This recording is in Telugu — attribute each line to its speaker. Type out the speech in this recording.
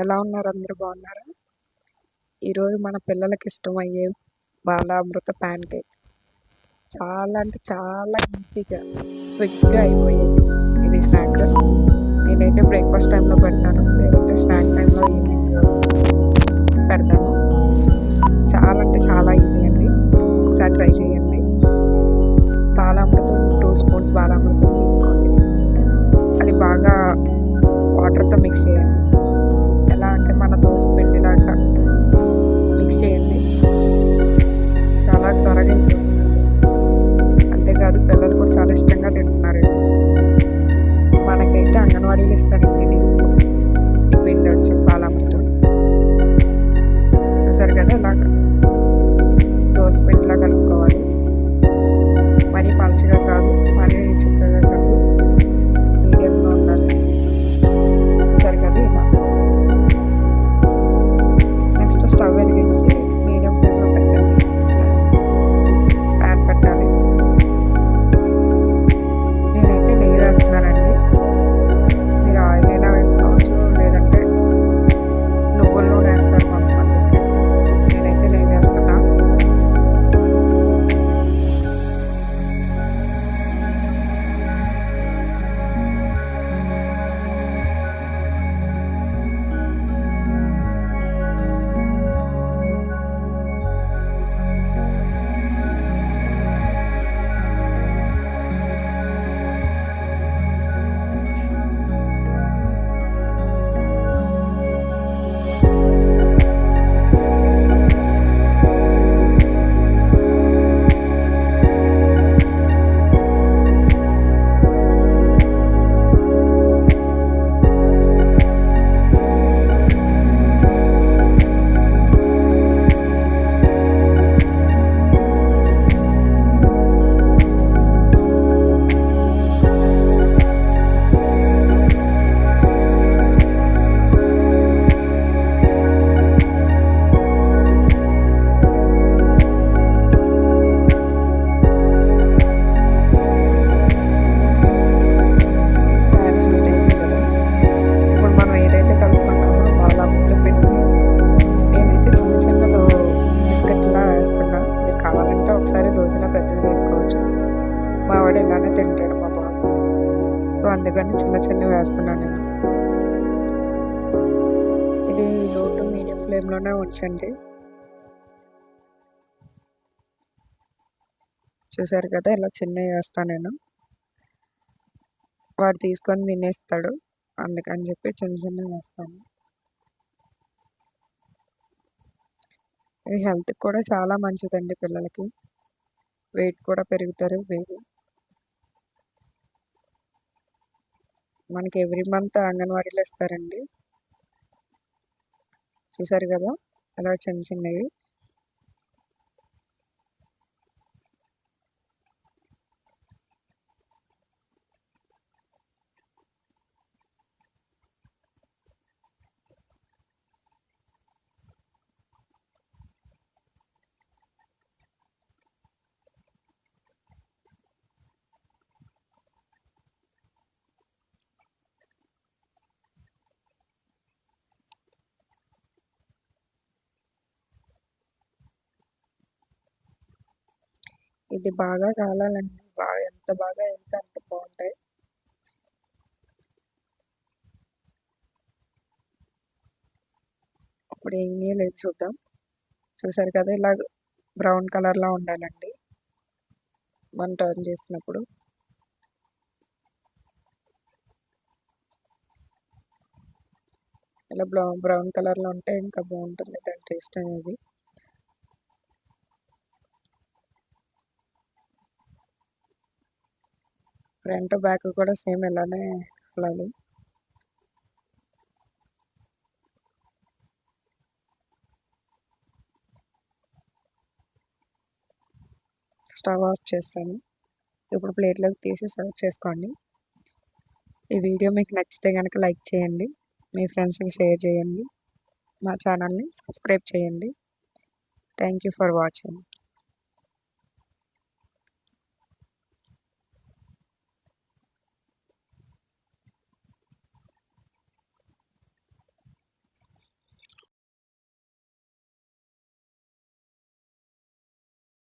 Speaker 1: ఎలా ఉన్నారు? అందరూ బాగున్నారా? ఈరోజు మన పిల్లలకి ఇష్టమయ్యే బాలామృత ప్యాన్ కేక్ చాలా అంటే చాలా ఈజీగా క్విక్గా అయిపోయేది. ఇది స్నాక్. నేనైతే బ్రేక్ఫాస్ట్ టైంలో పెడతాను, లేదంటే స్నాక్ టైంలో ఈవినింగ్ పెడతాను. చాలా అంటే చాలా ఈజీ అండి. ఒకసారి ట్రై చేయండి. బాలామృతం 2 స్పూన్స్ బాలామృతం తీసుకోండి. అది బాగా వాటర్తో మిక్స్ చేయండి. ఎలా అంటే మన దోశ పిండిలాగా మిక్స్ చేయండి. చాలా త్వరగా అయిపోతుంది. అంతేకాదు పిల్లలు కూడా చాలా ఇష్టంగా తింటున్నారు. ఇది మనకైతే అంగన్వాడీలు ఇస్తారండి. ఇది ఈ పిండి వచ్చి బాలామృతం చూసారు కదా, ఇలాగ దోశ పిండిలా కలుపుకోవాలి. మరీ పలచగా కాదు, మరీ చిక్కగా కాదు, మీడియంలో ఉండాలి. చూసారు కదా ఇలా. నెక్స్ట్ స్టవ్ వెలిగించి మీడియం ఫ్లేమ్లో పెట్టండి. ప్యాన్ పెట్టాలి. నేనైతే నెయ్యి వేస్తున్నానండి. మీరు ఆయిల్ అయినా వేసుకోవచ్చు, లేదంటే నువ్వుల నూనె వేస్తారు కొంతమందికి. నేనైతే నెయ్యి వేస్తున్నా. ఒకసారి దోశలో పెద్దది వేసుకోవచ్చు. మా వాడు ఇలానే తింటాడు, మా బాబు. సో అందుకని చిన్న చిన్నవి వేస్తున్నాను నేను. ఇది లో టు మీడియం ఫ్లేమ్లోనే ఉంచండి. చూసారు కదా, ఇలా చిన్నవి వేస్తాను నేను. వాడు తీసుకొని తినేస్తాడు, అందుకని చెప్పి చిన్న చిన్నవి వేస్తాను. ఇది హెల్త్కి కూడా చాలా మంచిదండి. పిల్లలకి వెయిట్ కూడా పెరుగుతారు బేబీ. మనకి ఎవ్రీ మంత్ అంగన్వాడీలో ఇస్తారండి. చూసారు కదా, అలా చిన్న చిన్నవి. ఇది బాగా కాలాలండి. బాగా ఎంత బాగా వెళ్తే అంత బాగుంటాయి. ఇప్పుడు ఏం లేదు, చూద్దాం. చూసారు కదా, ఇలా బ్రౌన్ కలర్లో ఉండాలండి మనం టర్న్ చేసినప్పుడు. ఇలా బ్రౌన్ కలర్లో ఉంటే ఇంకా బాగుంటుంది దాని టేస్ట్ అనేది. ఫ్రంట్ బ్యాక్ కూడా సేమ్ ఇలానే కాలాలి. స్టవ్ ఆఫ్ చేస్తాను. ఇప్పుడు ప్లేట్లోకి తీసి సర్వ్ చేసుకోండి. ఈ వీడియో మీకు నచ్చితే కనుక లైక్ చేయండి, మీ ఫ్రెండ్స్కి షేర్ చేయండి, మా ఛానల్ని సబ్స్క్రైబ్ చేయండి. Thank you for watching.